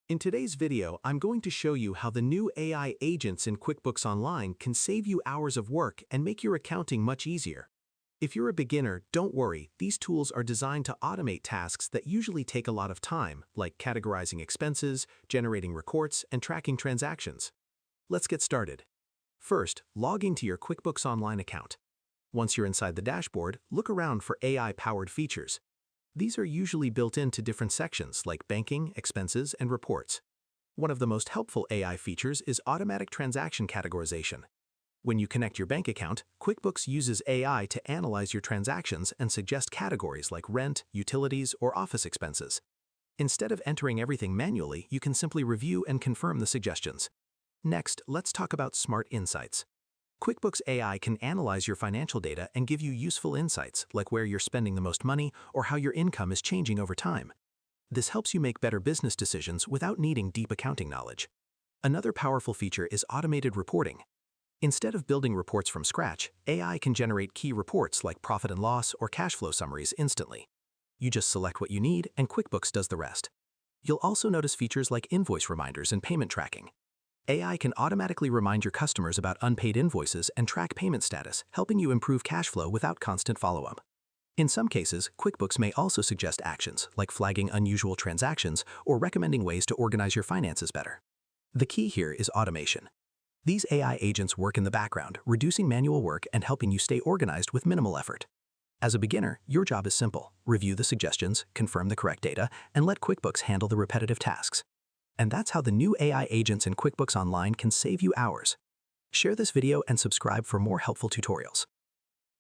In today's video, I'm going to show you how the new AI agents in QuickBooks Online can save you hours of work and make your accounting much easier. If you're a beginner, don't worry, these tools are designed to automate tasks that usually take a lot of time, like categorizing expenses, generating reports, and tracking transactions. Let's get started. First, log into your QuickBooks Online account. Once you're inside the dashboard, look around for AI-powered features. These are usually built into different sections like banking, expenses, and reports. One of the most helpful AI features is automatic transaction categorization. When you connect your bank account, QuickBooks uses AI to analyze your transactions and suggest categories like rent, utilities, or office expenses. Instead of entering everything manually, you can simply review and confirm the suggestions. Next, let's talk about Smart Insights. QuickBooks AI can analyze your financial data and give you useful insights, like where you're spending the most money or how your income is changing over time. This helps you make better business decisions without needing deep accounting knowledge. Another powerful feature is automated reporting. Instead of building reports from scratch, AI can generate key reports like profit and loss or cash flow summaries instantly. You just select what you need, and QuickBooks does the rest. You'll also notice features like invoice reminders and payment tracking. AI can automatically remind your customers about unpaid invoices and track payment status, helping you improve cash flow without constant follow-up. In some cases, QuickBooks may also suggest actions, like flagging unusual transactions or recommending ways to organize your finances better. The key here is automation. These AI agents work in the background, reducing manual work and helping you stay organized with minimal effort. As a beginner, your job is simple: review the suggestions, confirm the correct data, and let QuickBooks handle the repetitive tasks. And that's how the new AI agents in QuickBooks Online can save you hours. Share this video and subscribe for more helpful tutorials.